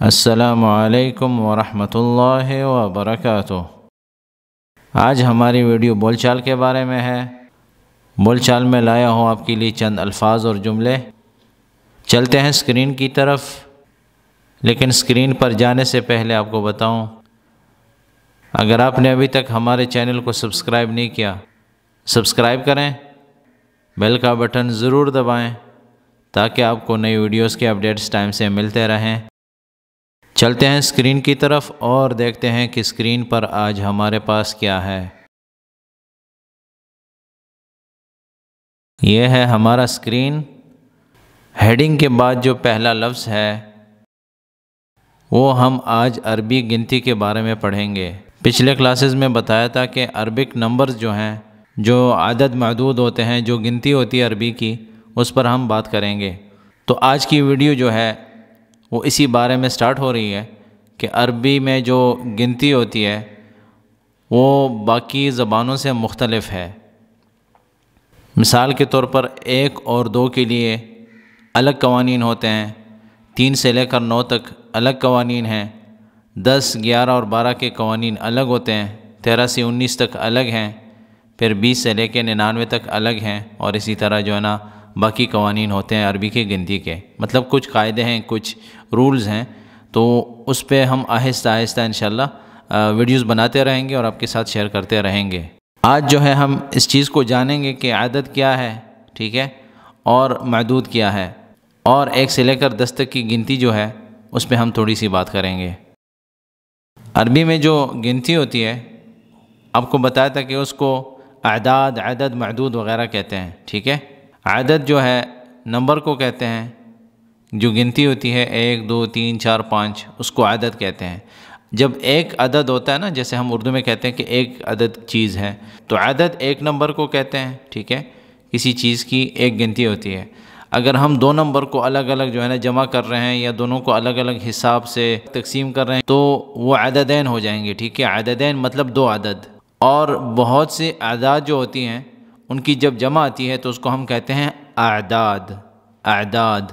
السلام علیکم ورحمۃ اللہ وبرکاتہ۔ آج ہماری ویڈیو بول چال کے بارے میں ہے۔ بول چال میں لایا ہوں آپ کے لیے چند الفاظ اور جملے۔ چلتے ہیں اسکرین کی طرف، لیکن اسکرین پر جانے سے پہلے آپ کو بتاؤں، اگر آپ نے ابھی تک ہمارے چینل کو سبسکرائب نہیں کیا، سبسکرائب کریں، بیل کا بٹن ضرور دبائیں تاکہ آپ کو نئی ویڈیوز کے اپڈیٹس ٹائم سے ملتے رہیں۔ چلتے ہیں اسکرین کی طرف اور دیکھتے ہیں کہ اسکرین پر آج ہمارے پاس کیا ہے۔ یہ ہے ہمارا اسکرین۔ ہیڈنگ کے بعد جو پہلا لفظ ہے وہ ہم آج عربی گنتی کے بارے میں پڑھیں گے۔ پچھلے کلاسز میں بتایا تھا کہ عربک نمبرز جو ہیں، جو عدد معدود ہوتے ہیں، جو گنتی ہوتی ہے عربی کی، اس پر ہم بات کریں گے۔ تو آج کی ویڈیو جو ہے وہ اسی بارے میں سٹارٹ ہو رہی ہے کہ عربی میں جو گنتی ہوتی ہے وہ باقی زبانوں سے مختلف ہے۔ مثال کے طور پر 1 اور 2 کے لیے الگ قوانین ہوتے ہیں، 3 سے لے کر 9 تک الگ قوانین ہیں، 10، 11 اور 12 کے قوانین الگ ہوتے ہیں، 13 سے 19 تک الگ ہیں، پھر 20 سے لے کے 99 تک الگ ہیں، اور اسی طرح جو ہے نا باقی قوانین ہوتے ہیں عربی کی گنتی کے۔ مطلب کچھ قاعدے ہیں، کچھ رولز ہیں، تو اس پہ ہم آہستہ آہستہ انشاءاللہ ویڈیوز بناتے رہیں گے اور آپ کے ساتھ شیئر کرتے رہیں گے۔ آج جو ہے ہم اس چیز کو جانیں گے کہ عدد کیا ہے، ٹھیک ہے، اور معدود کیا ہے، اور 1 سے لے کر 10 تک کی گنتی جو ہے اس پہ ہم تھوڑی سی بات کریں گے۔ عربی میں جو گنتی ہوتی ہے، آپ کو بتایا تھا کہ اس کو اعداد، عدد، معدود وغیرہ کہتے ہیں، ٹھیک ہے۔ عدد جو ہے نمبر کو کہتے ہیں، جو گنتی ہوتی ہے 1، 2، 3، 4، 5، اس کو عدد کہتے ہیں۔ جب ایک عدد ہوتا ہے نا، جیسے ہم اردو میں کہتے ہیں کہ ایک عدد چیز ہے، تو عدد ایک نمبر کو کہتے ہیں، ٹھیک ہے، کسی چیز کی ایک گنتی ہوتی ہے۔ اگر ہم 2 نمبر کو الگ الگ جو ہے نا جمع کر رہے ہیں، یا دونوں کو الگ الگ حساب سے تقسیم کر رہے ہیں، تو وہ عددین ہو جائیں گے، ٹھیک ہے۔ عددین مطلب 2 عدد۔ اور بہت سے اعداد جو ہوتی ہیں ان کی جب جمع آتی ہے تو اس کو ہم کہتے ہیں اعداد۔ اعداد،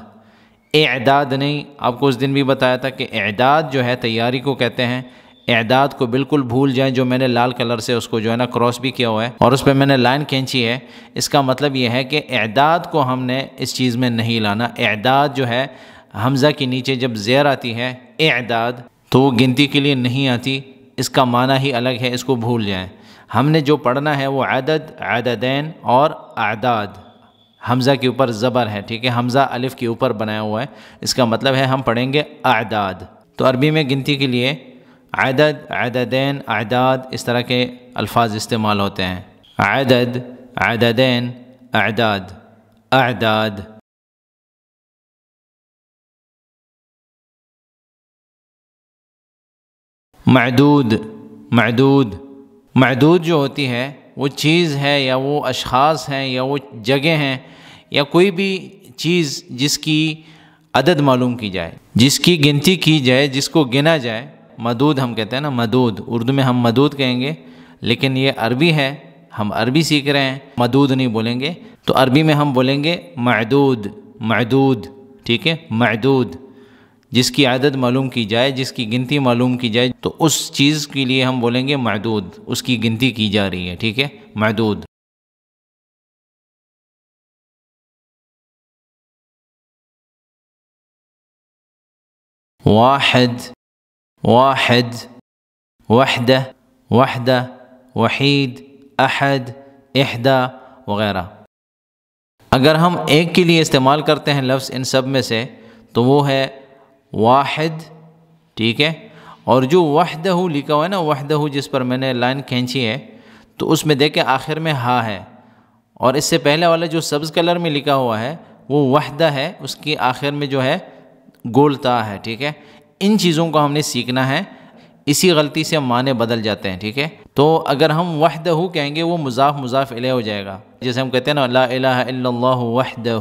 اعداد نہیں، آپ کو اس دن بھی بتایا تھا کہ اعداد جو ہے تیاری کو کہتے ہیں۔ اعداد کو بالکل بھول جائیں، جو میں نے لال کلر سے اس کو جو ہے نا کراس بھی کیا ہوا ہے اور اس پہ میں نے لائن کھینچی ہے، اس کا مطلب یہ ہے کہ اعداد کو ہم نے اس چیز میں نہیں لانا۔ اعداد جو ہے حمزہ کے نیچے جب زیر آتی ہے، اعداد، تو وہ گنتی کے لیے نہیں آتی، اس کا معنی ہی الگ ہے، اس کو بھول جائیں۔ ہم نے جو پڑھنا ہے وہ عدد، عددین اور اعداد۔ حمزہ کے اوپر زبر ہے، ٹھیک ہے، حمزہ الف کے اوپر بنایا ہوا ہے، اس کا مطلب ہے ہم پڑھیں گے اعداد۔ تو عربی میں گنتی کے لیے عدد، عددین، اعداد، اس طرح کے الفاظ استعمال ہوتے ہیں۔ عدد، عددین، اعداد، اعداد۔ معدود، معدود، معدود جو ہوتی ہے وہ چیز ہے، یا وہ اشخاص ہیں، یا وہ جگہ ہیں، یا کوئی بھی چیز جس کی عدد معلوم کی جائے، جس کی گنتی کی جائے، جس کو گنا جائے، مدود ہم کہتے ہیں نا، مدود۔ اردو میں ہم مدود کہیں گے، لیکن یہ عربی ہے، ہم عربی سیکھ رہے ہیں، مدود نہیں بولیں گے، تو عربی میں ہم بولیں گے معدود، معدود، ٹھیک ہے، معدود۔ جس کی عدد معلوم کی جائے، جس کی گنتی معلوم کی جائے، تو اس چیز کے لیے ہم بولیں گے معدود، اس کی گنتی کی جا رہی ہے، ٹھیک ہے، معدود۔ واحد، واحد، وحدہ، وحدہ، وحید، احد، احدى وغیرہ۔ اگر ہم ایک کے لیے استعمال کرتے ہیں لفظ ان سب میں سے، تو وہ ہے واحد، ٹھیک ہے۔ اور جو وحدہ لکھا ہوا ہے نا، وحدہ جس پر میں نے لائن کھینچی ہے، تو اس میں دیکھیں آخر میں ہا ہے، اور اس سے پہلے والا جو سبز کلر میں لکھا ہوا ہے وہ وحدہ ہے، اس کی آخر میں جو ہے گول تا ہے، ٹھیک ہے۔ ان چیزوں کو ہم نے سیکھنا ہے، اسی غلطی سے معنی بدل جاتے ہیں، ٹھیک ہے۔ تو اگر ہم وحدہ کہیں گے وہ مضاف مضاف الیہ ہو جائے گا، جیسے ہم کہتے ہیں نا لا الہ الا اللہ وحدہ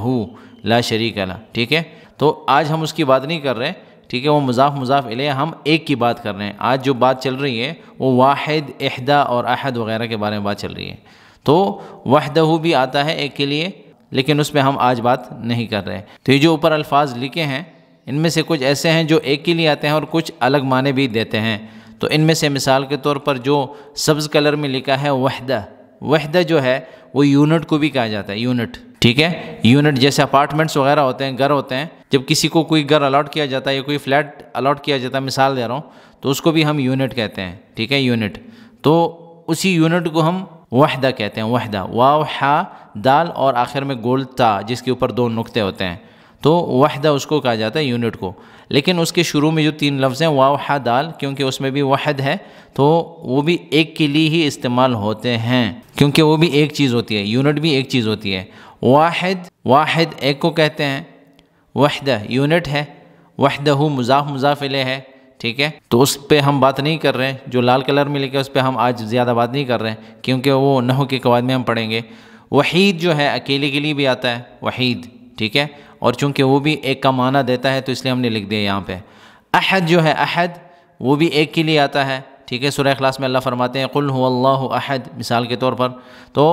لا شریک لہ، ٹھیک ہے۔ تو آج ہم اس کی بات نہیں کر رہے، ٹھیک ہے، وہ مضاف مضاف الیہ، ہم ایک کی بات کر رہے ہیں۔ آج جو بات چل رہی ہے وہ واحد، احدى اور احد وغیرہ کے بارے میں بات چل رہی ہے۔ تو وحدہ بھی آتا ہے ایک کے لیے، لیکن اس پہ ہم آج بات نہیں کر رہے۔ تو یہ جو اوپر الفاظ لکھے ہیں ان میں سے کچھ ایسے ہیں جو ایک کے لیے آتے ہیں اور کچھ الگ معنی بھی دیتے ہیں۔ تو ان میں سے مثال کے طور پر جو سبز کلر میں لکھا ہے وحدہ، وحدہ جو ہے وہ یونٹ کو بھی کہا جاتا ہے، یونٹ، ٹھیک ہے، یونٹ جیسے اپارٹمنٹس وغیرہ ہوتے ہیں، گھر ہوتے ہیں، جب کسی کو کوئی گھر الاٹ کیا جاتا ہے یا کوئی فلیٹ الاٹ کیا جاتا ہے، مثال دے رہا ہوں، تو اس کو بھی ہم یونٹ کہتے ہیں، ٹھیک ہے، یونٹ۔ تو اسی یونٹ کو ہم وحدہ کہتے ہیں، وحدہ، واو حا دال اور آخر میں گول تا جس کے اوپر 2 نقطے ہوتے ہیں، تو وحدہ اس کو کہا جاتا ہے، یونٹ کو۔ لیکن اس کے شروع میں جو 3 لفظ ہیں واو حا دال، کیونکہ اس میں بھی وحد ہے تو وہ بھی ایک کے لیے ہی استعمال ہوتے ہیں، کیونکہ وہ بھی ایک چیز ہوتی ہے، یونٹ بھی ایک چیز ہوتی ہے۔ واحد، واحد ایک کو کہتے ہیں، وحدہ یونٹ ہے، وحدہ مضاف مضاف الیہ ہے، ٹھیک ہے، تو اس پہ ہم بات نہیں کر رہے، جو لال کلر میں لکھا ہے اس پہ ہم آج زیادہ بات نہیں کر رہے کیونکہ وہ نحو کے قواعد میں ہم پڑھیں گے۔ وحید جو ہے اکیلے کے لیے بھی آتا ہے، وحید، ٹھیک ہے، اور چونکہ وہ بھی ایک کا معنی دیتا ہے تو اس لیے ہم نے لکھ دیا یہاں پہ۔ احد جو ہے، احد وہ بھی ایک کے لیے آتا ہے، ٹھیک ہے، سورہ اخلاص میں اللہ فرماتے ہیں قل هو اللہ احد، مثال کے طور پر، تو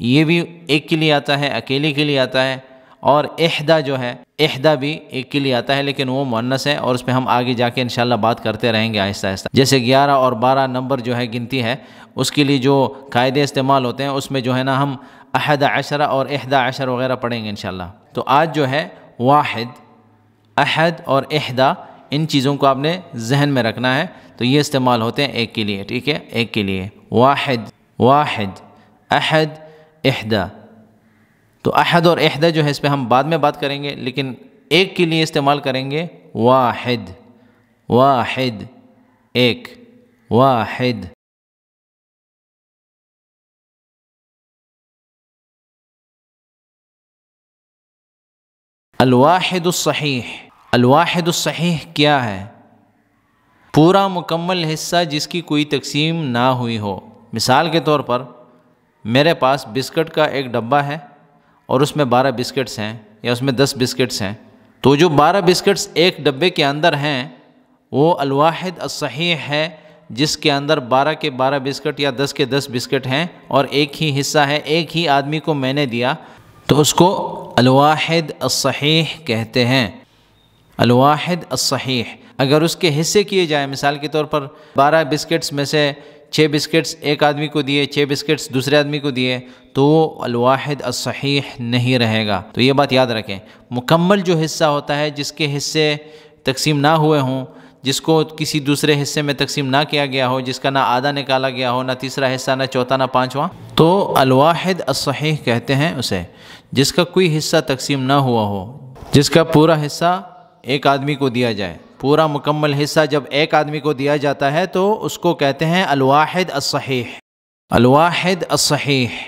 یہ بھی ایک کے لیے آتا ہے، اکیلے کے لیے آتا ہے۔ اور احدہ جو ہے، احدہ بھی ایک کے لیے آتا ہے لیکن وہ مؤنث ہے، اور اس پہ ہم آگے جا کے انشاءاللہ بات کرتے رہیں گے آہستہ آہستہ۔ جیسے 11 اور 12 نمبر جو ہے گنتی ہے، اس کے لیے جو قاعدے استعمال ہوتے ہیں اس میں جو ہے نا ہم 11 اور 11 وغیرہ پڑھیں گے انشاءاللہ۔ تو آج جو ہے واحد، احد اور احدہ، ان چیزوں کو آپ نے ذہن میں رکھنا ہے، تو یہ استعمال ہوتے ہیں ایک کے لیے، ٹھیک ہے، ایک کے لیے، واحد، واحد، احد، احدہ۔ تو احد اور احدہ جو ہے اس پہ ہم بعد میں بات کریں گے، لیکن ایک کے لیے استعمال کریں گے واحد، واحد، ایک، واحد۔ الواحد الصحیح، الواحد الصحیح کیا ہے؟ پورا مکمل حصہ جس کی کوئی تقسیم نہ ہوئی ہو۔ مثال کے طور پر میرے پاس بسکٹ کا ایک ڈبہ ہے اور اس میں 12 بسکٹس ہیں یا اس میں 10 بسکٹس ہیں، تو جو 12 بسکٹس ایک ڈبے کے اندر ہیں وہ الواحد الصحیح ہے، جس کے اندر 12 کے 12 بسکٹ یا 10 کے 10 بسکٹ ہیں اور ایک ہی حصہ ہے، ایک ہی آدمی کو میں نے دیا، تو اس کو الواحد الصحیح کہتے ہیں، الواحد الصحیح۔ اگر اس کے حصے کیے جائیں، مثال کے طور پر 12 بسکٹس میں سے 6 بسکٹس ایک آدمی کو دیے، 6 بسکٹس دوسرے آدمی کو دیے، تو وہ الواحد الصحیح نہیں رہے گا۔ تو یہ بات یاد رکھیں، مکمل جو حصہ ہوتا ہے جس کے حصے تقسیم نہ ہوئے ہوں، جس کو کسی دوسرے حصے میں تقسیم نہ کیا گیا ہو، جس کا نہ آدھا نکالا گیا ہو، نہ تیسرا حصہ، نہ چوتھا، نہ پانچواں، تو الواحد الصحیح کہتے ہیں اسے، جس کا کوئی حصہ تقسیم نہ ہوا ہو، جس کا پورا حصہ ایک آدمی کو دیا جائے۔ پورا مکمل حصہ جب ایک آدمی کو دیا جاتا ہے تو اس کو کہتے ہیں الواحد الصحیح، الواحد الصحیح۔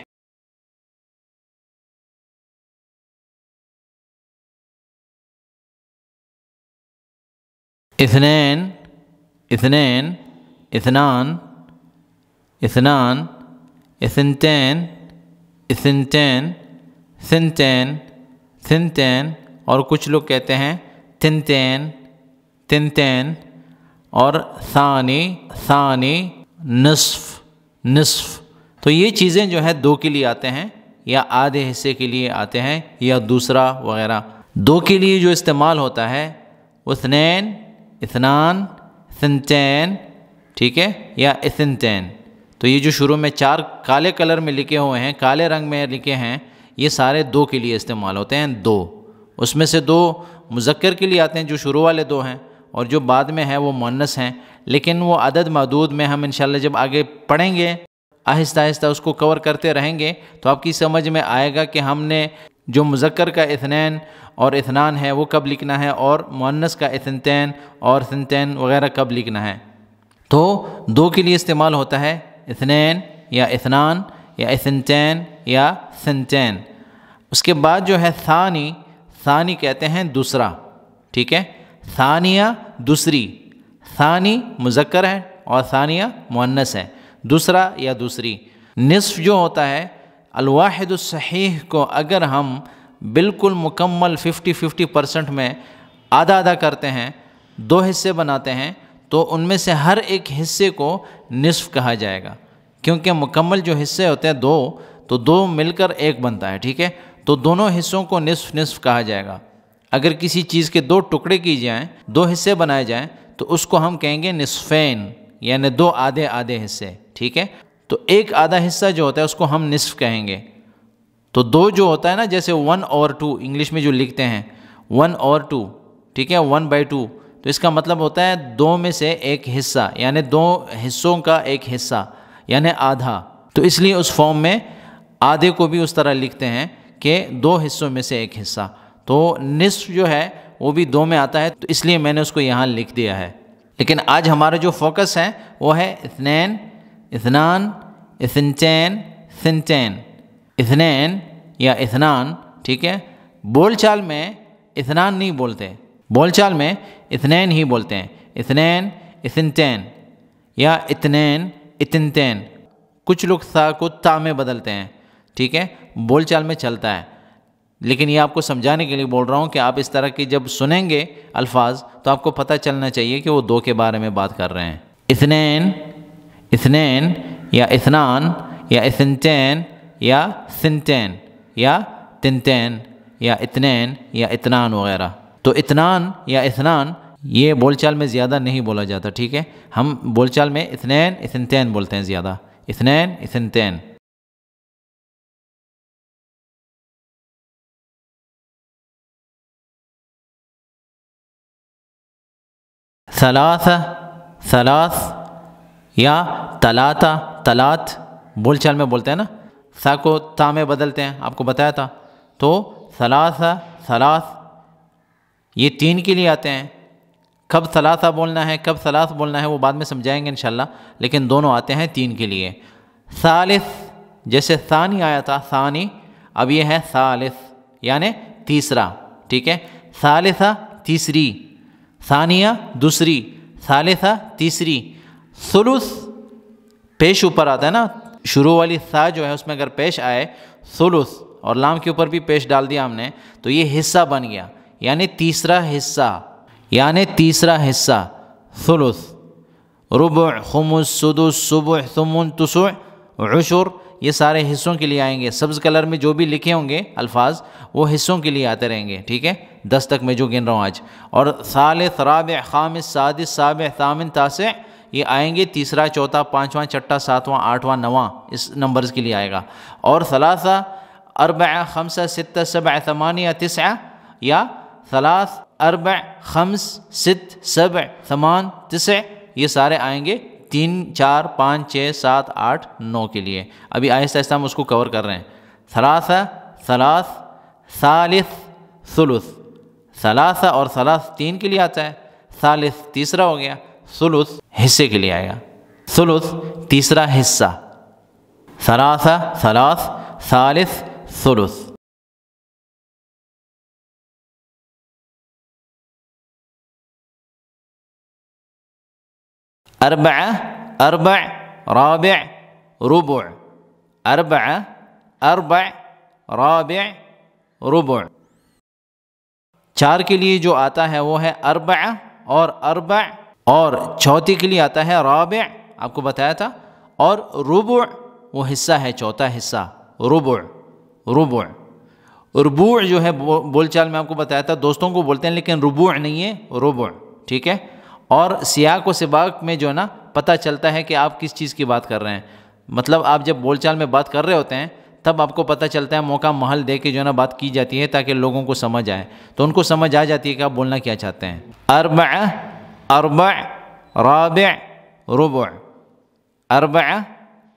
اثنین، اثنین، اثنان، اثنان، اثنتین، اثنتین، ثنتین، ثنتین، اور کچھ لوگ کہتے ہیں تنتین، تنتین، اور ثانی، ثانی، نصف، نصف۔ تو یہ چیزیں جو ہے 2 کے لیے آتے ہیں یا آدھے حصے کے لیے آتے ہیں یا دوسرا وغیرہ۔ 2 کے لیے جو استعمال ہوتا ہے اثنین، اثنان، ثنتین، ٹھیک ہے، یا اثنتین۔ تو یہ جو شروع میں 4 کالے کلر میں لکھے ہوئے ہیں، کالے رنگ میں لکھے ہیں، یہ سارے 2 کے لیے استعمال ہوتے ہیں، 2۔ اس میں سے 2 مذکر کے لیے آتے ہیں جو شروع والے 2 ہیں، اور جو بعد میں ہے وہ مؤنث ہیں، لیکن وہ عدد معدود میں ہم انشاءاللہ جب آگے پڑھیں گے آہستہ آہستہ اس کو کور کرتے رہیں گے تو آپ کی سمجھ میں آئے گا کہ ہم نے جو مذکر کا اثنین اور اثنان ہے وہ کب لکھنا ہے، اور مؤنث کا اثنتین اور ثنتین وغیرہ کب لکھنا ہے۔ تو 2 کے لیے استعمال ہوتا ہے اثنین یا اثنان یا اثنتین یا ثنتین۔ اس کے بعد جو ہے ثانی، ثانی کہتے ہیں دوسرا، ٹھیک ہے، ثانیہ دوسری، ثانی مذکر ہے اور ثانیہ مؤنث ہے، دوسرا یا دوسری۔ نصف جو ہوتا ہے الواحد الصحیح کو اگر ہم بالکل مکمل 50-50% میں آدھا آدھا کرتے ہیں، 2 حصے بناتے ہیں، تو ان میں سے ہر ایک حصے کو نصف کہا جائے گا، کیونکہ مکمل جو حصے ہوتے ہیں 2، تو 2 مل کر 1 بنتا ہے، ٹھیک ہے، تو دونوں حصوں کو نصف نصف کہا جائے گا۔ اگر کسی چیز کے دو ٹکڑے کی جائیں، دو حصے بنائے جائیں، تو اس کو ہم کہیں گے نصفین، یعنی دو آدھے آدھے حصے، ٹھیک ہے؟ تو ایک آدھا حصہ جو ہوتا ہے اس کو ہم نصف کہیں گے۔ تو دو جو ہوتا ہے نا، جیسے 1/2 انگلش میں جو لکھتے ہیں 1/2، ٹھیک ہے، 1/2، تو اس کا مطلب ہوتا ہے دو میں سے ایک حصہ، یعنی دو حصوں کا ایک حصہ، یعنی آدھا۔ تو اس لیے اس فارم میں آدھے کو بھی اس طرح لکھتے ہیں کہ دو حصوں میں سے ایک حصہ۔ تو نصف جو ہے وہ بھی دو میں آتا ہے، تو اس لیے میں نے اس کو یہاں لکھ دیا ہے۔ لیکن آج ہمارا جو فوکس ہے وہ ہے اثنین، اثنان، اثنتین، ثنتین، اثنین یا اثنان، ٹھیک ہے؟ بول چال میں اثنان نہیں بولتے، بول چال میں اثنین ہی بولتے ہیں، اثنین، اثنتین یا اثنین، اثنتین۔ کچھ لوگ تھا کو تا میں بدلتے ہیں، ٹھیک ہے؟ بول چال میں چلتا ہے، لیکن یہ آپ کو سمجھانے کے لیے بول رہا ہوں کہ آپ اس طرح کی جب سنیں گے الفاظ تو آپ کو پتہ چلنا چاہیے کہ وہ دو کے بارے میں بات کر رہے ہیں۔ اثنین، اثنین یا اثنان یا اثنتین یا ثنتین یا تنتین یا اثنین یا اثنان وغیرہ۔ تو اثنان یا اثنان یہ بول چال میں زیادہ نہیں بولا جاتا، ٹھیک ہے؟ ہم بول چال میں اثنین، اثنتین بولتے ہیں زیادہ، اثنین، اثنتین۔ ثلاثہ، ثلاث یا تلاتہ، تلات بول چال میں بولتے ہیں نا، سا کو تا میں بدلتے ہیں، آپ کو بتایا تھا۔ تو ثلاثہ، ثلاث یہ تین کے لیے آتے ہیں۔ کب ثلاثہ بولنا ہے، کب ثلاث بولنا ہے وہ بعد میں سمجھائیں گے انشاءاللہ، لیکن دونوں آتے ہیں تین کے لیے۔ ثالث، جیسے ثانی آیا تھا، ثانی، اب یہ ہے ثالث یعنی تیسرا، ٹھیک ہے؟ ثالثہ تیسری، ثانیہ دوسری، ثالثہ تیسری۔ ثلث پیش اوپر آتا ہے نا، شروع والی ثا جو ہے اس میں اگر پیش آئے ثلث اور لام کے اوپر بھی پیش ڈال دیا ہم نے تو یہ حصہ بن گیا، یعنی تیسرا حصہ، یعنی تیسرا حصہ۔ ثلث، ربع، خمس، سدس، سبع، ثمن، تسع، عشر، یہ سارے حصوں کے لیے آئیں گے۔ سبز کلر میں جو بھی لکھے ہوں گے الفاظ وہ حصوں کے لیے آتے رہیں گے، ٹھیک ہے؟ 10 تک میں جو گن رہا ہوں آج۔ اور ثالث، رابع، خامس، سادس، سابع، ثامن، تاسع یہ آئیں گے تیسرا، چوتھا، پانچواں، چھٹا، ساتواں، آٹھواں، نواں، اس نمبرز کے لیے آئے گا۔ اور ثلاثہ، اربع، خمسہ، ستہ، سبع، ثمانیہ، تسعہ یا ثلاث، اربع، خمس، ست، سبع، ثمان، تسع یہ سارے آئیں گے 3، 4، 5، 6، 7، 8، 9 کے لیے۔ ابھی آہستہ آہستہ ہم اس کو کور کر رہے ہیں۔ ثلاثہ، ثلاث، ثالث، ثلث۔ ثلاثہ اور ثلاث تین کے لیے آتا ہے، ثالث تیسرا ہو گیا، ثلث حصے کے لیے آئے گا، ثلث تیسرا حصہ۔ ثلاثہ، ثلاث، ثالث، ثلث۔ اربعہ، اربع، رابع، ربع، اربعہ، اربع، رابع، ربع۔ چار کے لیے جو آتا ہے وہ ہے اربعہ اور اربع، اور چوتھی کے لیے آتا ہے رابع، آپ کو بتایا تھا، اور ربع وہ حصہ ہے، چوتھا حصہ، ربع، ربع۔ ربوع جو ہے بول چال میں آپ کو بتایا تھا دوستوں کو بولتے ہیں، لیکن ربوع نہیں ہے، ربع، ٹھیک ہے؟ اور سیاق و سباق میں جو ہے نا پتہ چلتا ہے کہ آپ کس چیز کی بات کر رہے ہیں، مطلب آپ جب بول چال میں بات کر رہے ہوتے ہیں تب آپ کو پتہ چلتا ہے، موقع محل دے کے جو ہے نا بات کی جاتی ہے تاکہ لوگوں کو سمجھ آئے، تو ان کو سمجھ آ جاتی ہے کہ آپ بولنا کیا چاہتے ہیں۔ اربعہ، اربع، رابع، ربع، اربعہ،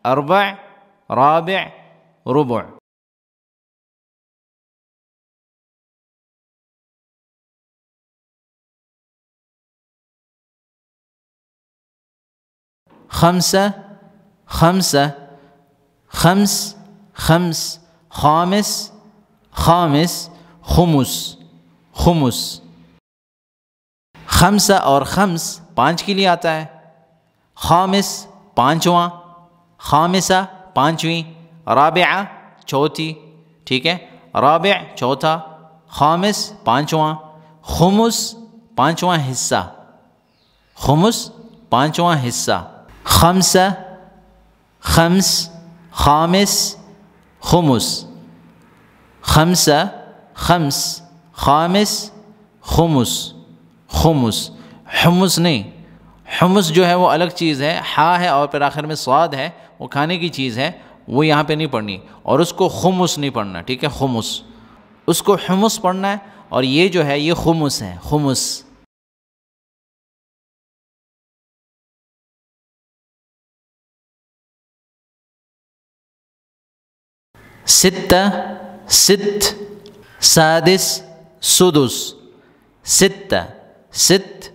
اربع، رابع، ربع۔ خمسہ، خمسہ، خمس، خمس، خامس، خامس، خمس، خمس۔ خمسہ اور خمس 5 کے لیے آتا ہے، خامس پانچواں، خامسہ پانچویں، رابعہ چوتھی، ٹھیک ہے؟ رابع چوتھا، خامس پانچواں، خمس پانچواں حصہ، خمس پانچواں حصہ۔ خمسہ، خمس، خامس، خمس، خمسہ، خمس، خامس، خمس، خمس، حمص نہیں، حمص جو ہے وہ الگ چیز ہے، ہا ہے اور پھر آخر میں صاد ہے، وہ کھانے کی چیز ہے، وہ یہاں پہ نہیں پڑھنی، اور اس کو خمس نہیں پڑھنا، ٹھیک ہے، خمس، اس کو حمص پڑھنا ہے، اور یہ جو ہے یہ خمس ہے، خمس۔ ستہ، ست، سادس، سدس، ستہ، ست،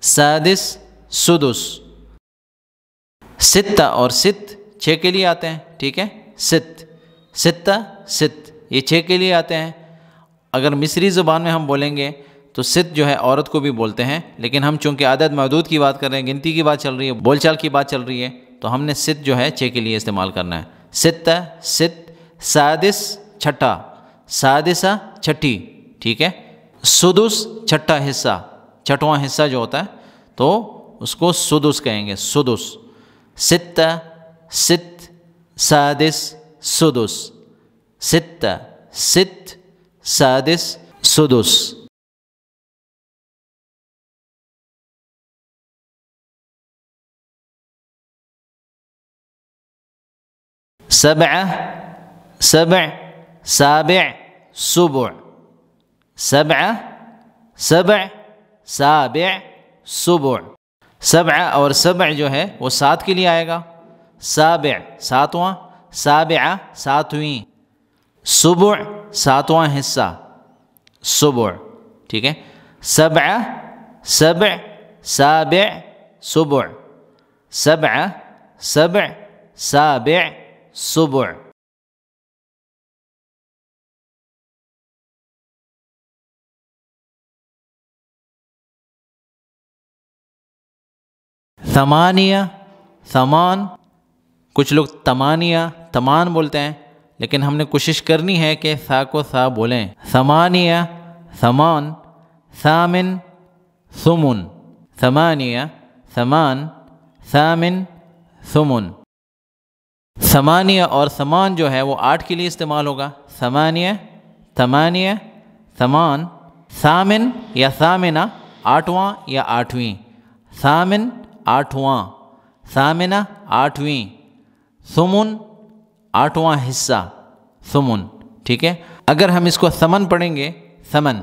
سادس، سدس۔ ستہ اور ست 6 کے لیے آتے ہیں، ٹھیک ہے، ست، ستہ، ست، یہ 6 کے لیے آتے ہیں۔ اگر مصری زبان میں ہم بولیں گے تو ست جو ہے عورت کو بھی بولتے ہیں، لیکن ہم چونکہ عدد معدود کی بات کر رہے ہیں، گنتی کی بات چل رہی ہے، بول چال کی بات چل رہی ہے، تو ہم نے ست جو ہے 6 کے لیے استعمال کرنا ہے۔ ستہ، ست، سادس، چھٹا، سادسہ، چھٹی، ٹھیک ہے، سدس، چھٹا حصہ، چھٹواں حصہ جو ہوتا ہے تو اس کو سدس کہیں گے، سدس۔ ستہ، ست، سادس، سدس، ستہ، ست، سادس، سدس۔ سبعہ، سبع، سابع، سبع، سبعہ، سبع، سابع، سبع۔ سبعہ اور سبع جو ہے وہ 7 کے لیے آئے گا، سابع 7واں، سابعہ 7ویں، سبع 7واں حصہ، سبع، ٹھیک ہے، سبعہ، سبع، سابع، سبع، سبعہ، سبع، سابع، سبع۔ ثمانیہ، ثمان، کچھ لوگ تمانیہ، تمان بولتے ہیں، لیکن ہم نے کوشش کرنی ہے کہ ثا کو ثا بولیں۔ ثمانیہ، ثمان، ثامن، ثمن، ثمانیہ، ثمان، ثامن، ثمن۔ ثمانیہ اور ثمان جو ہے وہ 8 کے لیے استعمال ہوگا، ثمانیہ، ثمانیہ، ثمان، ثامن یا ثامنہ 8واں یا 8ویں، ثامن 8واں، ثامنہ 8ویں، ثمن 8واں حصہ، ثمن، ٹھیک ہے۔ اگر ہم اس کو ثمن پڑھیں گے، ثمن،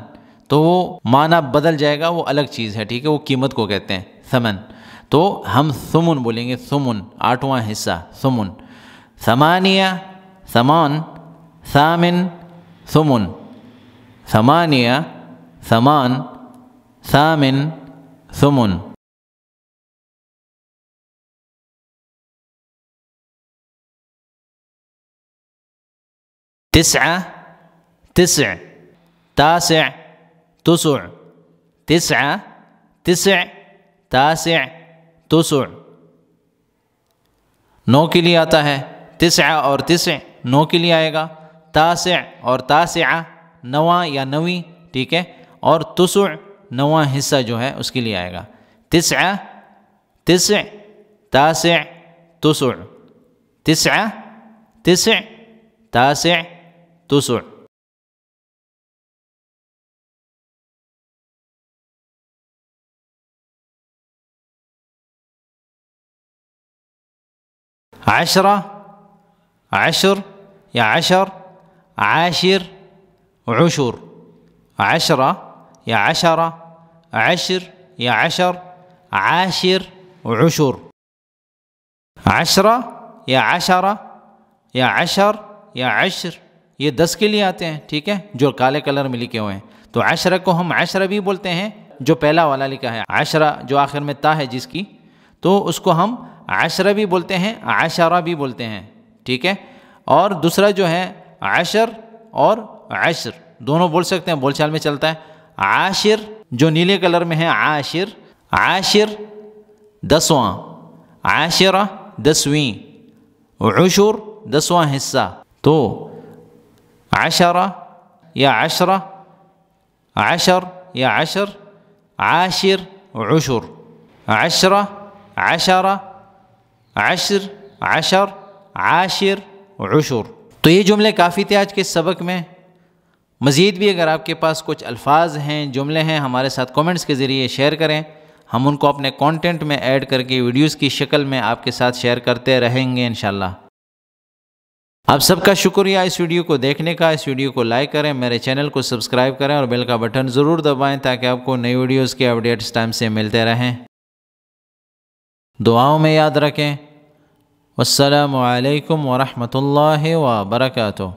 تو وہ معنی بدل جائے گا، وہ الگ چیز ہے، ٹھیک ہے، وہ قیمت کو کہتے ہیں ثمن، تو ہم ثمن بولیں گے، ثمن 8واں حصہ، ثمن۔ ثمانیہ، ثمان، ثامن، ثمن، ثمانیہ، ثمان، ثامن، ثمن۔ تسعہ، تسع، تاسع، تسع، تسعہ، تسع، تاسع، تسع۔ 9 کے لیے آتا ہے، تسعہ اور تسع 9 کے لیے آئے گا، تاسع اور تاسعہ 9واں یا 9ویں، ٹھیک ہے، اور تسع 9واں حصہ جو ہے اس کے لیے آئے گا، تسعہ، تسع، تاسع، تسع، تسعہ، تسع، تاسع، تسع۔ عشرہ، عشر یا عشر، عاشر، عشر، عشرہ یا عشرہ، عشر یا عشر، عاشر، عشر۔ عشرہ یا عشرہ یا عشر یا عشر، یہ 10 کے لیے آتے ہیں، ٹھیک ہے، جو کالے کلر میں لکھے ہوئے ہیں، تو عشرہ کو ہم عشرہ بھی بولتے ہیں، جو پہلا والا لکھا ہے عشرہ، جو آخر میں تا ہے جس کی، تو اس کو ہم عشرہ بھی بولتے ہیں، عشرہ بھی بولتے ہیں، ٹھیک ہے۔ اور دوسرا جو ہے عشر اور عشر دونوں بول سکتے ہیں، بول چال میں چلتا ہے۔ عاشر جو نیلے کلر میں ہے، عاشر، عاشر 10واں، عاشرہ 10ویں، عشر 10واں حصہ، تو عشرہ یا عشرہ، عشر یا عشر، عاشر، عشر، عشرہ، عشرہ، عشر، عشر، عاشر، عشر۔ تو یہ جملے کافی تھے آج کے سبق میں، مزید بھی اگر آپ کے پاس کچھ الفاظ ہیں، جملے ہیں، ہمارے ساتھ کومنٹس کے ذریعے شیئر کریں، ہم ان کو اپنے کانٹینٹ میں ایڈ کر کے ویڈیوز کی شکل میں آپ کے ساتھ شیئر کرتے رہیں گے انشاءاللہ۔ آپ سب کا شکریہ اس ویڈیو کو دیکھنے کا۔ اس ویڈیو کو لائک کریں، میرے چینل کو سبسکرائب کریں اور بیل کا بٹن ضرور دبائیں تاکہ آپ کو نئی ویڈیوز کے اپڈیٹس ٹائم سے ملتے رہیں۔ دعاؤں میں یاد رکھیں۔ والسلام علیکم ورحمۃ اللہ وبرکاتہ۔